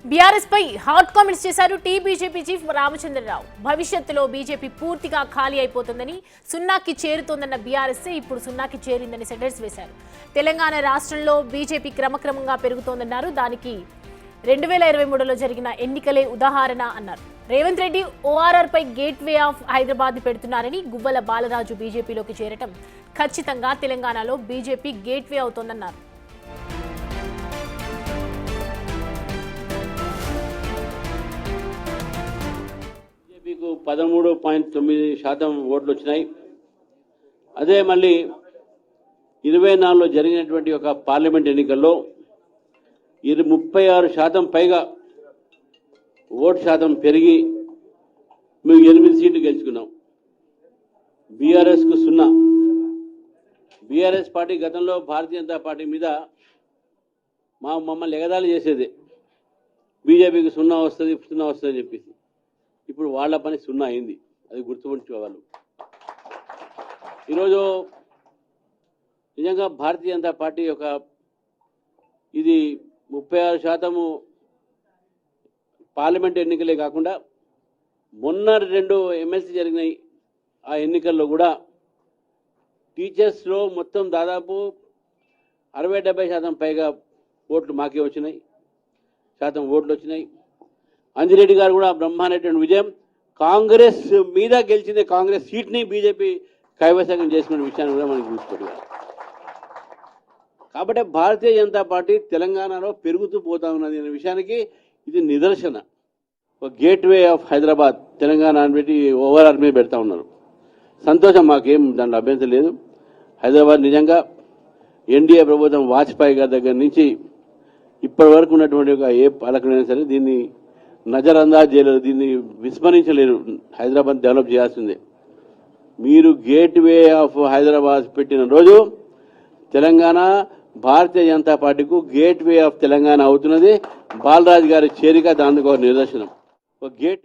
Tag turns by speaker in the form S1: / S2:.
S1: BRS పై hot comments చేశారు BJP chief Ramachandra Rao. భవిష్యత్తులో BJP పూర్తిగా ఖాళీ అయిపోతుందని, సున్నాకి చేరుతోందన్న బీఆర్ఎస్ ఇప్పుడు సున్నాకి చేరిందని సెటైర్స్ వేశారు. తెలంగాణ రాష్ట్రంలో బీజేపీ క్రమక్రమంగా పెరుగుతోందన్నారు. దానికి 2023లో జరిగిన ఎన్నికలే ఉదాహరణ అన్నారు. రేవంత్ రెడ్డి ఓఆర్ఆర్ పై గేట్ వే ఆఫ్ హైదరాబాద్ పెడుతున్నారని, గువ్వల బాలరాజు బీజేపీలోకి చేరటం ఖచ్చితంగా తెలంగాణలో బీజేపీ గేట్ వే అవుతోందన్నారు.
S2: బీజేపీకు 13.9% ఓట్లు వచ్చినాయి. అదే మళ్ళీ 24లో జరిగినటువంటి ఒక పార్లమెంట్ ఎన్నికల్లో 36% పైగా ఓటు శాతం పెరిగి మేము 8 సీట్లు గెలుచుకున్నాం. బీఆర్ఎస్కు 0. బీఆర్ఎస్ పార్టీ గతంలో భారతీయ జనతా పార్టీ మీద మమ్మల్ని ఎగదాలి చేసేది. బీజేపీకి 0 వస్తుంది, 0 వస్తుంది అని చెప్పేసి. ఇప్పుడు వాళ్ళ పని 0 అయింది. అది గుర్తుపెట్టుకోవాలి. ఈరోజు నిజంగా భారతీయ జనతా పార్టీ యొక్క ఇది 36% పార్లమెంట్ ఎన్నికలే కాకుండా మొన్న 2 ఎమ్మెల్సీ జరిగినాయి. ఆ ఎన్నికల్లో కూడా టీచర్స్లో మొత్తం దాదాపు 60-70% పైగా ఓట్లు మాకే వచ్చినాయి. ఓట్లు వచ్చినాయి. అంజిరెడ్డి గారు కూడా బ్రహ్మాండమైన విజయం. కాంగ్రెస్ మీద గెలిచింది. కాంగ్రెస్ సీట్ని బీజేపీ కైవసం చేసుకునే విషయాన్ని కూడా మనం చూసుకోవాలి. కాబట్టి భారతీయ జనతా పార్టీ తెలంగాణలో పెరుగుతూ పోతా ఉన్నది అనే విషయానికి ఇది నిదర్శన. ఒక gate way of Hyderabad Telangana అని పెట్టి ఓవరాల్ మీద పెడతా ఉన్నారు. సంతోషం, మాకేం దాంట్లో అభ్యంతరం లేదు. హైదరాబాద్ నిజంగా ఎన్డీఏ ప్రభుత్వం వాజ్పేయి గారి దగ్గర నుంచి ఇప్పటి వరకు ఉన్నటువంటి ఒక ఏ పాలకులైనా సరే దీన్ని నజరందాజ్ చేయలేరు, దీన్ని విస్మరించలేరు. హైదరాబాద్ డెవలప్ చేయాల్సిందే. మీరు గేట్ వే ఆఫ్ హైదరాబాద్ పెట్టిన రోజు తెలంగాణ భారతీయ జనతా పార్టీకు గేట్ వే ఆఫ్ తెలంగాణ అవుతున్నది. బాలరాజు గారి చేరిక దానికి ఒక నిదర్శనం. ఒక గేట్